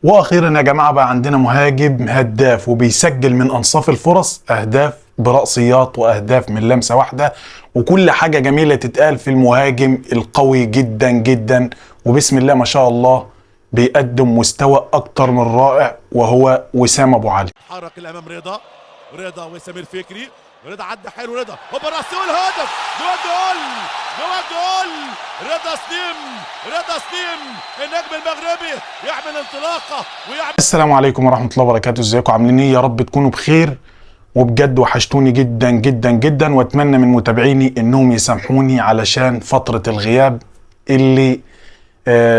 واخيرا يا جماعه بقى عندنا مهاجم هداف وبيسجل من انصاف الفرص، اهداف برأسيات واهداف من لمسه واحده، وكل حاجه جميله تتقال في المهاجم القوي جدا جدا، وبسم الله ما شاء الله بيقدم مستوى اكتر من رائع، وهو وسام ابو علي. حرك الامام رضا وسمير فكري. رضا عدى حلو، رضا هوبا راسول هدف جوه الجول رضا سليم النجم المغربي يعمل انطلاقه ويعمل. السلام عليكم ورحمه الله وبركاته، ازيكم عاملين ايه؟ يا رب تكونوا بخير، وبجد وحشتوني جدا جدا جدا، واتمنى من متابعيني انهم يسامحوني علشان فتره الغياب اللي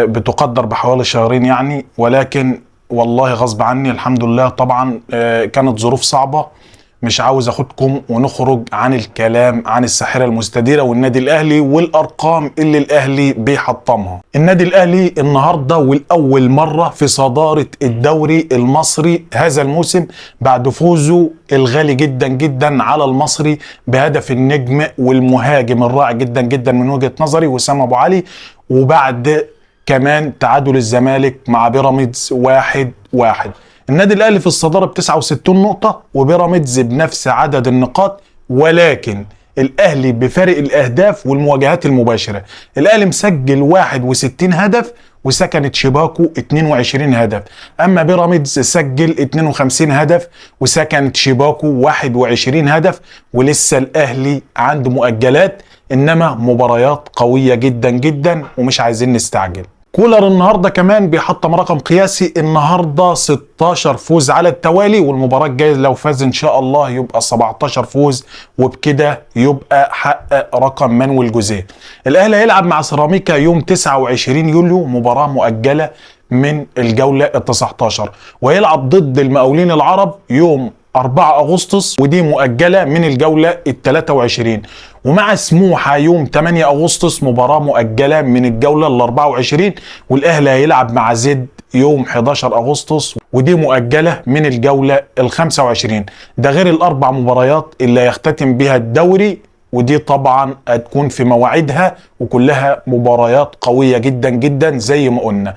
بتقدر بحوالي شهرين يعني، ولكن والله غصب عني. الحمد لله طبعا كانت ظروف صعبة، مش عاوز اخدكم ونخرج عن الكلام عن الساحرة المستديرة والنادي الاهلي والارقام اللي الاهلي بيحطمها. النادي الاهلي النهاردة والاول مرة في صدارة الدوري المصري هذا الموسم بعد فوزه الغالي جدا جدا على المصري بهدف النجم والمهاجم الرائع جدا جدا من وجهة نظري وسام ابو علي، وبعد كمان تعادل الزمالك مع بيراميدز 1-1. النادي الاهلي في الصداره ب 69 نقطه وبيراميدز بنفس عدد النقاط، ولكن الاهلي بفارق الاهداف والمواجهات المباشره. الاهلي مسجل 61 هدف وسكنت شباكه 22 هدف، اما بيراميدز سجل 52 هدف وسكنت شباكه 21 هدف، ولسه الاهلي عنده مؤجلات، انما مباريات قويه جدا جدا ومش عايزين نستعجل. كولر النهارده كمان بيحطم رقم قياسي، النهارده 16 فوز على التوالي، والمباراه الجايه لو فاز ان شاء الله يبقى 17 فوز، وبكده يبقى حقق رقم مانويل جوزيه. الاهلي هيلعب مع سيراميكا يوم 29 يوليو، مباراه مؤجله من الجوله ال 19، ويلعب ضد المقاولين العرب يوم 4 أغسطس ودي مؤجلة من الجولة ال 23، ومع سموحة يوم 8 أغسطس مباراة مؤجلة من الجولة ال 24، والأهلي هيلعب مع زد يوم 11 أغسطس ودي مؤجلة من الجولة ال 25. ده غير الأربع مباريات اللي هيختتم بها الدوري، ودي طبعا هتكون في مواعيدها وكلها مباريات قوية جدا جدا زي ما قلنا،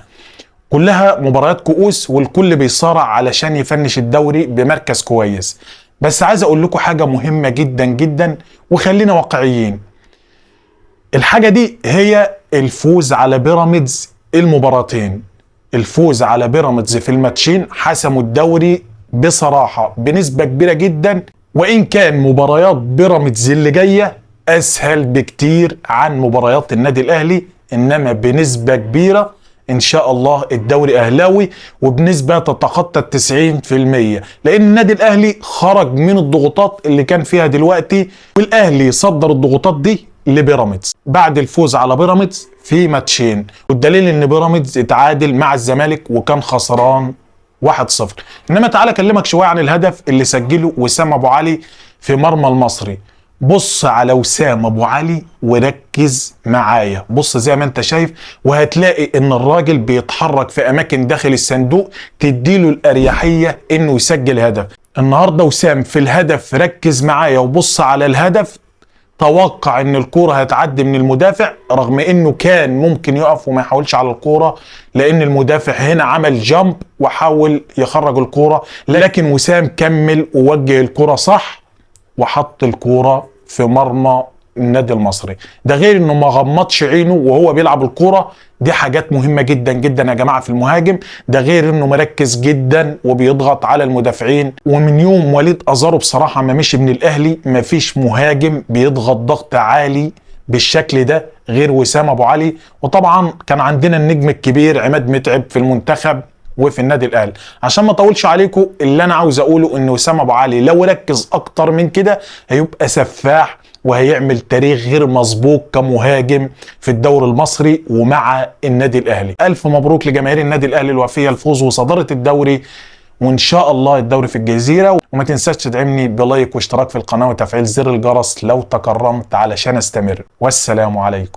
كلها مباريات كؤوس، والكل بيصارع علشان يفنش الدوري بمركز كويس. بس عايز اقول لكم حاجة مهمة جدا جدا وخلينا واقعيين، الحاجة دي هي الفوز على بيراميدز. المباراتين الفوز على بيراميدز في الماتشين حسموا الدوري بصراحة بنسبة كبيرة جدا، وإن كان مباريات بيراميدز اللي جاية أسهل بكتير عن مباريات النادي الأهلي، إنما بنسبة كبيرة ان شاء الله الدوري اهلاوي وبنسبه تتخطى 90%، لان النادي الاهلي خرج من الضغوطات اللي كان فيها دلوقتي، والاهلي صدر الضغوطات دي لبيراميدز بعد الفوز على بيراميدز في ماتشين، والدليل ان بيراميدز اتعادل مع الزمالك وكان خسران 1-0. انما تعالى اكلمك شويه عن الهدف اللي سجله وسام ابو علي في مرمى المصري. بص على وسام ابو علي وركز معايا، بص زي ما انت شايف، وهتلاقي ان الراجل بيتحرك في اماكن داخل الصندوق تديله الاريحيه انه يسجل هدف. النهارده وسام في الهدف ركز معايا وبص على الهدف، توقع ان الكوره هتعدي من المدافع، رغم انه كان ممكن يقف وما يحاولش على الكوره، لان المدافع هنا عمل جامب وحاول يخرج الكوره، لكن وسام كمل ووجه الكوره صح وحط الكوره في مرمى النادي المصري. ده غير انه ما غمضش عينه وهو بيلعب الكوره، دي حاجات مهمه جدا جدا يا جماعه في المهاجم. ده غير انه مركز جدا وبيضغط على المدافعين، ومن يوم وليد ازارو بصراحه ما مشي من الاهلي ما فيش مهاجم بيضغط ضغط عالي بالشكل ده غير وسام ابو علي. وطبعا كان عندنا النجم الكبير عماد متعب في المنتخب وفي النادي الاهلي. عشان ما اطولش عليكم، اللي انا عاوز اقوله ان وسام ابو علي لو ركز اكتر من كده هيبقى سفاح وهيعمل تاريخ غير مسبوق كمهاجم في الدوري المصري ومع النادي الاهلي. الف مبروك لجماهير النادي الاهلي الوفيه الفوز وصداره الدوري، وان شاء الله الدوري في الجزيره. وما تنساش تدعمني بلايك واشتراك في القناه وتفعيل زر الجرس لو تكرمت علشان استمر، والسلام عليكم.